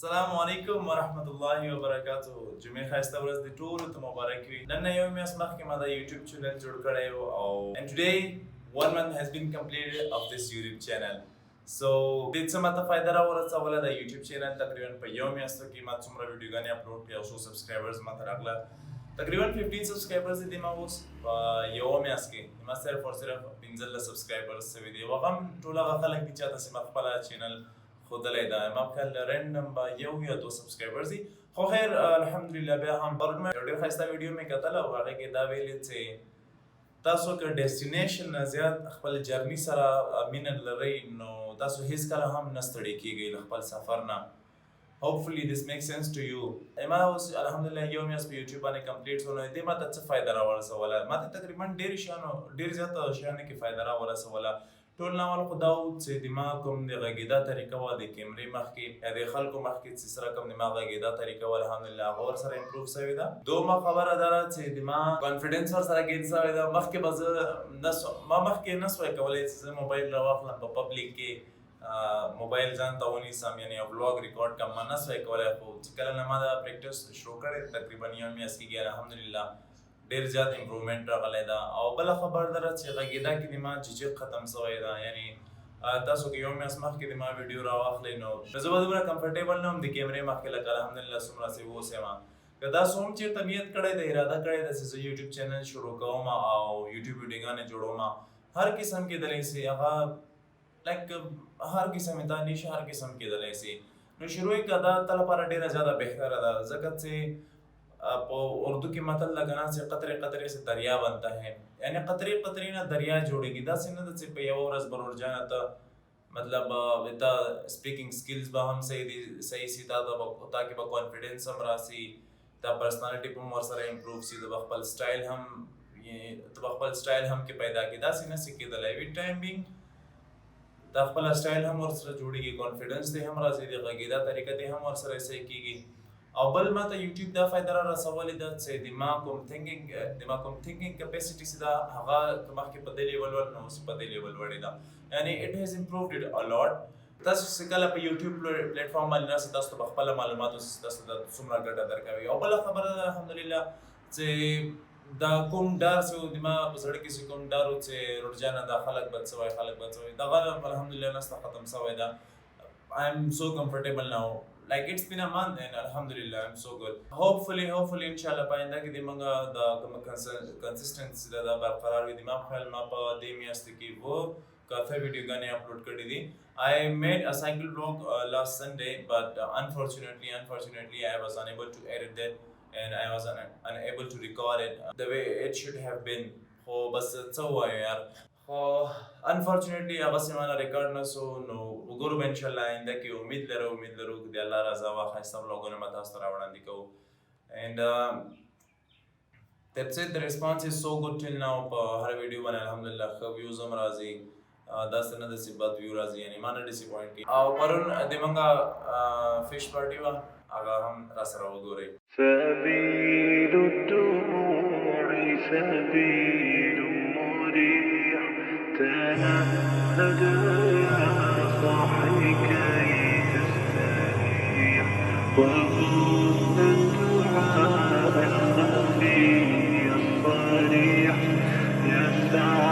السلام علیکم ورحمت الله وبرکاتہ. جمعه خاسته ورځ د ټولو ته مبارک وي. نن یو میاشت مخکې ما د یوټیوب چینل جوړ کړی و او and today 1 month has been completed of this YouTube channel. So د څه ماته فایده راورسوله د یوټیوب چینل تقریبا په یو میاشتو کې ما څومره ویډیوګانې اپلوډ کړې او څو سبسکرایبرز ماته راغله. تقریبا 15 سبسکرایبرز دي ما اوس په یو میاشت کې ما صرف او صرف 15 سبسکرایبرز سوي دي. وغم ټول هغه خلک دي چې تاسو ما خپل چینل خودلای دا ما خپل رندم با یو یا دو سبسکرایبرز دي. خو خیر الحمدلله بیا هم پرون مې ډېر ښایسته ویډیو مې کتل او هغه کې دا ویلې چې تاسو که ډیسټینیشن نه زیات خپل جرنی سره مینه لرئ نو تاسو هیڅکله هم نه ستړي کیږئ له خپل سفر نه. Hopefully this makes sense to you. ما اوس الحمدلله یو میاشت په یوټیوب باندې کمپلیټ شو نو دې ما ته څه فایده راورسوله. ما ته تقریبا ډېر زیات شیانو کې فایده راورسوله. ټول ناول خو دا و چې دماغ کوم د غږېدا طریقه وه د کیمرې مخکې یا د خلکو مخکې چې سره کوم دماغ غږېدا طریقه وه الحمدلله هغه ورسره امپروف سوې ده. دومه خبره دا ده چې دماغ کانفیډنس ورسره گین سوی ده. مخکې به زه ما مخکې نه سوی کولی چې زه موبایل راواخلم په پبلیک کې موبایل ځان ته ونیسم یعنی یو بلاګ ریکارډ کړم ما نه سوی کولی. خو چې کله نه ما دا پریکټس شروع کړی تقریبا یو میاشت کېږي الحمدلله ډېر زیات امپروومنټ راغلی ده. او بله خبر ده چې غږېدا کې د ما ججق ختم سوی ده. یعنی تاسو که یو میاشت مخکې د ما ویډیو راواخلئ نو زه به دومره کمفرټیبل نه وم د کیمرې مخکې لکه الحمدلله څومره چې اوس یم. که دا څه هم چېرته نیت کړی ده اراده کړې ده چې زه یوټیوب چینل شروع کوم او یوټیوب ویډیوګانې جوړوم هر قسم کېدلی سي هغه لایک هر قسم دا نیشه هر قسم کېدلی سي. نو شروع یې که دا تا لپاره ډېره زیاده بهتره ده ځکه چې اردو کې متل لگانا سے قطرے قطرے سے دریا بنتا ہے یعنی قطرے قطرے نه دریا جوړېږي. داسې نه ده چې په یوه ورځ به ورجانه ته مطلب تا سپیکینګ سکلز به هم صحیح سي تا کې به کانفیډنس هم راسي تا پرسنالټي به هم ورسره امپروف سي د به خپل سټایل هم کې پیدا کړي. داسې نه سي کېدلی. ویت ټایم بینګ دا خپل سټایل هم ورسره جوړېږي کانفیډنس دی هم راځي د غږېدا طریقه دی هم ورسره صحیح کېږي. او بل ما ته یوټیوب دا فایده را رسولې ده چې دماغ کوم تھنکینګ کیپیسټي چې ده هغه که مخکې په دې لیول ول نو اوس په دې لیول وړې ده. یعنی اټ هیز امپرووډ اټ ا لاټ. تاسو چې کله په یوټیوب پلیټفارم باندې راسئ تاسو ته به خپله معلوماتو تاسو ته څومره ګټه درکوي. او بله خبره ده الحمدلله چې دا کوم ډار چې دماغ په زړه کې چې کوم ډار و چې روډجانه دا خلک بد څه وایي دغه الحمدلله نسته ختم سوی ده. I am so comfortable now. Like it's been a month and alhamdulillah I'm so good. Hopefully inshallah پاینده کې د موږ د کنسسټنسي دا برقرار وي. د ما خیال ما په دې میاشت کې وہ کافی ویډیوګانې اپلوډ کړې دي. I made a cycle vlog last Sunday but unfortunately I was unable to edit that and I was unable to record it the way it should have been. خو بس څه وایو یار خو انفارچونیټلی هغه سیمانه ریکارډ نه سو. نو وګورو به انشاءالله آینده کې امید لرو که د الله رضا وه ښایسته ولاګونه به تاسو ته راوړاندې کوو. and that's it. The response is so good till now. په هر ویډیو باندې الحمدلله ښه ویوز هم راځي. داسې نه ده چې بد ویو راځي یعنی ما نه ډسپوینټ کړي. او پرون د موږ فش پارټي وه هغه هم راسره وګورئ. سبیل الدموع سبیل مريح تنهد يا صاحي كي تستريح وخذ الدعاء الخفي الصريح يسعى